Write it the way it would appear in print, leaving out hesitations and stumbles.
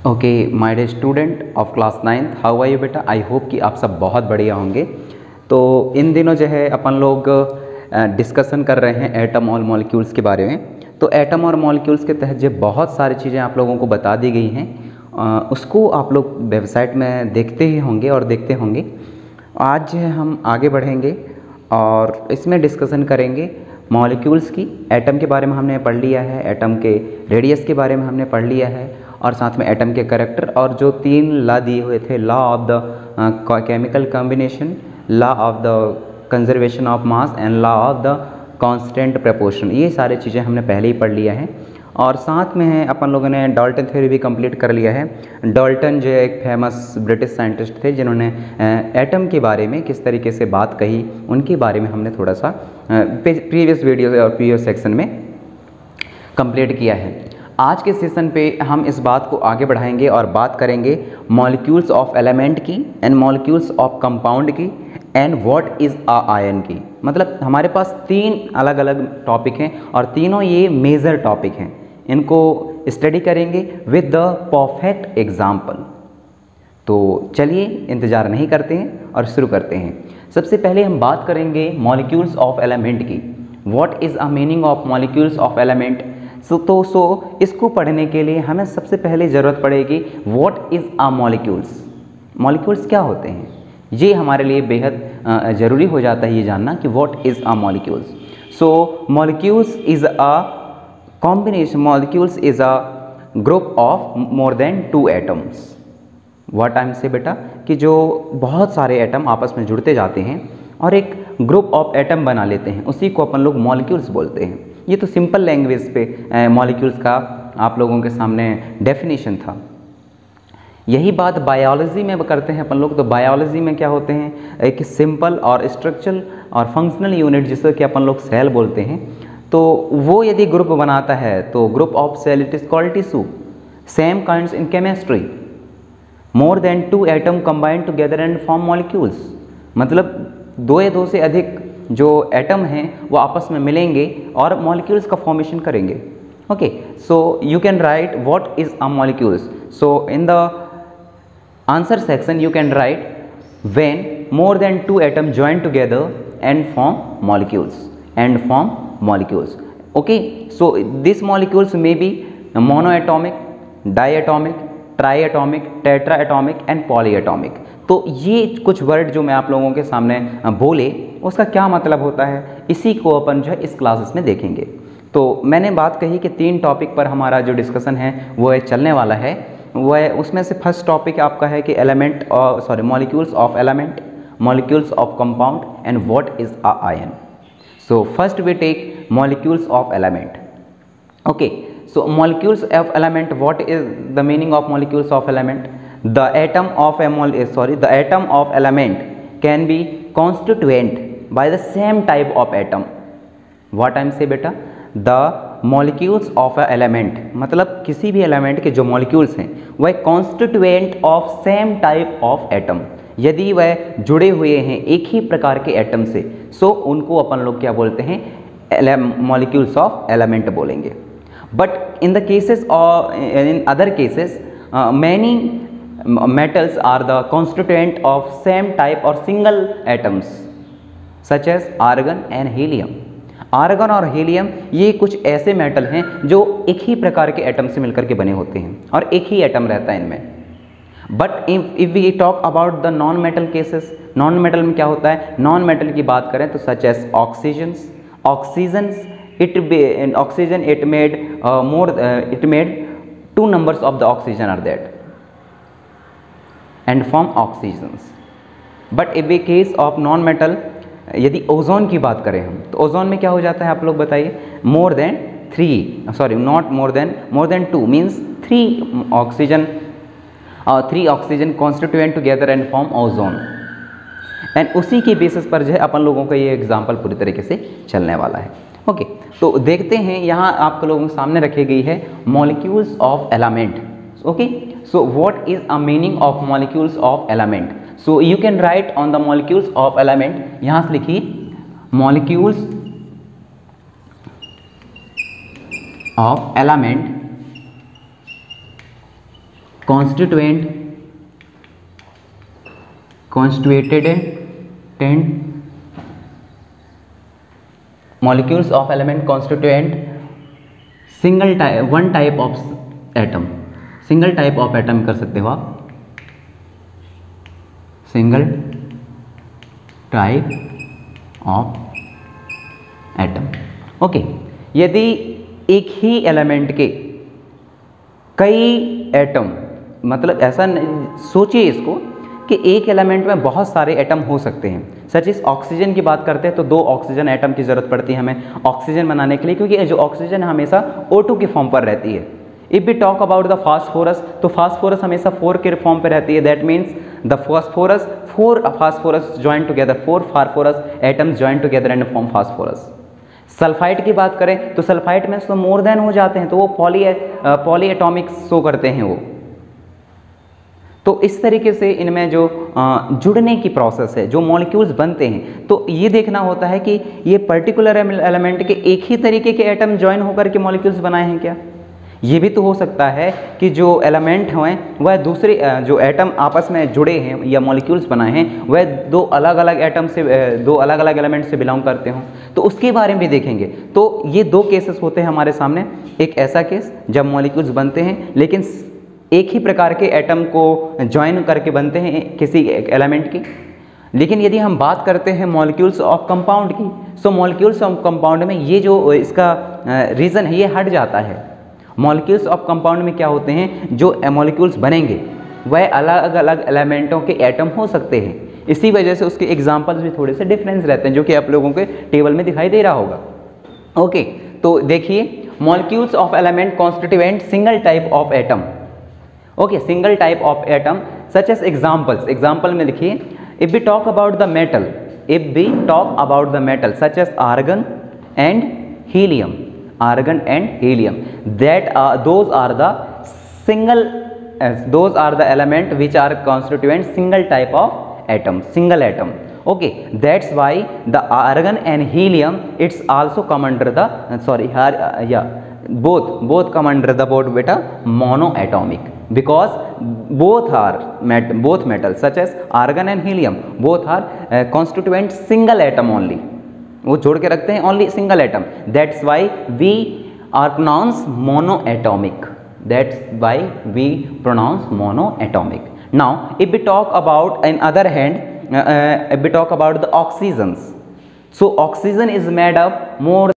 Okay my dear student of class 9th, how are you बेटा। I hope कि आप सब बहुत बढ़िया होंगे। तो इन दिनों जो है अपन लोग डिस्कशन कर रहे हैं एटम और मॉलिक्यूल्स के बारे में। तो एटम और मॉलिक्यूल्स के तहत जो बहुत सारी चीज़ें आप लोगों को बता दी गई हैं, उसको आप लोग वेबसाइट में देखते ही होंगे और देखते होंगे। आज जो है हम आगे बढ़ेंगे और इसमें डिस्कशन करेंगे मॉलिक्यूल्स की। एटम के बारे में हमने पढ़ लिया है, एटम के रेडियस के बारे में हमने पढ़ लिया है, और साथ में एटम के कैरेक्टर और जो 3 लॉ दिए हुए थे, law of the chemical combination, law of the conservation of mass and law of the constant proportion, ये सारी चीज़ें हमने पहले ही पढ़ लिया है। और साथ में है अपन लोगों ने डाल्टन थ्योरी भी कंप्लीट कर लिया है। डाल्टन जो एक फेमस ब्रिटिश साइंटिस्ट थे जिन्होंने एटम के बारे में किस तरीके से बात कही, उनके बारे में हमने थोड़ा सा प्रीवियस वीडियो और प्रीवियस सेक्शन में कंप्लीट किया है। आज के सेशन पे हम इस बात को आगे बढ़ाएंगे और बात करेंगे मॉलिक्यूल्स ऑफ एलिमेंट की एंड मॉलिक्यूल्स ऑफ कंपाउंड की and what is a ion की। मतलब हमारे पास 3 अलग अलग टॉपिक हैं और तीनों ये मेजर टॉपिक हैं। इनको स्टडी करेंगे विद द परफेक्ट एग्जाम्पल। तो चलिए इंतज़ार नहीं करते हैं और शुरू करते हैं। सबसे पहले हम बात करेंगे मॉलिक्यूल्स ऑफ एलिमेंट की। What is a meaning of molecules of element. So इसको पढ़ने के लिए हमें सबसे पहले ज़रूरत पड़ेगी what is a molecules. Molecules क्या होते हैं, ये हमारे लिए बेहद ज़रूरी हो जाता है ये जानना कि what is a molecules. So molecules is a combination, molecules is a group of more than 2 atoms. What time से बेटा कि जो बहुत सारे एटम आपस में जुड़ते जाते हैं और एक ग्रुप ऑफ एटम बना लेते हैं, उसी को अपन लोग मॉलिक्यूल्स बोलते हैं। ये तो सिंपल लैंग्वेज पे मॉलिक्यूल्स का आप लोगों के सामने डेफिनेशन था। यही बात बायोलॉजी में करते हैं अपन लोग। तो बायोलॉजी में क्या होते हैं, एक सिंपल और स्ट्रक्चरल और फंक्शनल यूनिट जिसे कि अपन लोग सेल बोलते हैं, तो वो यदि ग्रुप बनाता है तो group of cell it is called tissue. Same kinds in chemistry, more than 2 atom combined together and form molecules. मतलब 2 या 2 से अधिक जो एटम हैं वो आपस में मिलेंगे और मॉलिक्यूल्स का फॉर्मेशन करेंगे। Okay, so you can write what is a molecules. So in the answer section you can write when more than 2 atoms join together and form molecules. Okay, so these molecules may be monoatomic, diatomic, triatomic, tetraatomic and polyatomic. तो ये कुछ word जो मैं आप लोगों के सामने बोले उसका क्या मतलब होता है, इसी को अपन जो है इस क्लासेस में देखेंगे। तो मैंने बात कही कि 3 टॉपिक पर हमारा जो डिस्कशन है वो चलने वाला है। वह उसमें से फर्स्ट टॉपिक आपका है कि molecules of element, molecules of compound and what is a ion. So first we take molecules of element. Okay, so molecules of element, what is the meaning of molecules of element. The atom of element can be constituent by the same type of atom. What time से बेटा, the molecules of a element, मतलब किसी भी element के जो molecules हैं वह constituent of same type of atom. यदि वह जुड़े हुए हैं एक ही प्रकार के एटम से, सो उनको अपन लोग क्या बोलते हैं, मॉलिक्यूल्स ऑफ एलिमेंट बोलेंगे। बट इन द केसेस और in other cases many metals are the constituent of same type और single atoms such as argon and helium. Argon और हीलियम ये कुछ ऐसे मेटल हैं जो एक ही प्रकार के एटम से मिलकर के बने होते हैं और एक ही एटम रहता है इनमें। But if we talk about the non metal cases, non metal में क्या होता है, नॉन मेटल की बात करें तो such as oxygen it made 2 numbers of the oxygen are that and form oxygens. But if we case of non metal, यदि ozone की बात करें हम तो ओजोन में क्या हो जाता है आप लोग बताइए, मोर than 2 means 3 oxygen constituent together and form ozone. And उसी के बेसिस पर जो है अपन लोगों का ये एग्जाम्पल पूरी तरीके से चलने वाला है। ओके, तो देखते हैं यहाँ आप लोगों के सामने रखी गई है molecules of element. Okay, so what is a meaning of molecules of element. So you can write on the molecules of element, यहाँ से लिखिए molecules of element constituent molecules of element constituent one type of atom, single type of atom कर सकते हो आप, single type of atom. Okay, यदि एक ही element के कई एटम, मतलब ऐसा सोचिए इसको कि एक एलिमेंट में बहुत सारे एटम हो सकते हैं। सच इस ऑक्सीजन की बात करते हैं तो 2 ऑक्सीजन एटम की ज़रूरत पड़ती है हमें ऑक्सीजन बनाने के लिए, क्योंकि जो ऑक्सीजन हमेशा O2 के फॉर्म पर रहती है। If we talk about the phosphorus, तो फास्फोरस हमेशा 4 के फॉर्म पर रहती है। That means the phosphorus 4 phosphorus join together, 4 phosphorus atoms join together and form phosphorus. Sulphide की बात करें तो सल्फाइड में तो मोर देन हो जाते हैं, तो वो पॉली एटॉमिक शो करते हैं वो। तो इस तरीके से इनमें जो जुड़ने की प्रोसेस है, जो मॉलिक्यूल्स बनते हैं, तो ये देखना होता है कि ये पर्टिकुलर एलिमेंट के एक ही तरीके के एटम ज्वाइन होकर के मॉलिक्यूल्स बनाए हैं क्या। ये भी तो हो सकता है कि जो एलिमेंट हैं वह दूसरे जो एटम आपस में जुड़े हैं या मॉलिक्यूल्स बनाए हैं वह 2 अलग अलग एटम से 2 अलग अलग एलिमेंट से बिलोंग करते हों, तो उसके बारे में भी देखेंगे। तो ये 2 केसेस होते हैं हमारे सामने। एक ऐसा केस जब मॉलिक्यूल्स बनते हैं लेकिन एक ही प्रकार के एटम को ज्वाइन करके बनते हैं किसी एलिमेंट की। लेकिन यदि हम बात करते हैं मॉलिक्यूल्स ऑफ कंपाउंड की, सो मॉलिक्यूल्स ऑफ कंपाउंड में ये जो इसका रीज़न है ये हट जाता है। मॉलिक्यूल्स ऑफ कंपाउंड में क्या होते हैं, जो मॉलिक्यूल्स बनेंगे वह अलग अलग एलिमेंटों के एटम हो सकते हैं। इसी वजह से उसके एग्जांपल्स भी थोड़े से डिफरेंस रहते हैं, जो कि आप लोगों के टेबल में दिखाई दे रहा होगा। ओके, तो देखिए molecules of element constituent single type of atom. Okay, single type of atom such as examples. Example में लिखिए, if we talk about the metal, if we talk about the metal such as argon and helium, argon and helium, that those are the element which are constituent single type of atom, single atom. Okay, that's why the argon and helium it's also come under the both come under the board beta monoatomic, because both metals such as argon and helium both are constituent single atom only, वो जोड़ के रखते हैं only single atom. That's why we are pronounce monoatomic, that's why we pronounce monoatomic. Now if we talk about in other hand, if we talk about the oxygens, so oxygen is made up more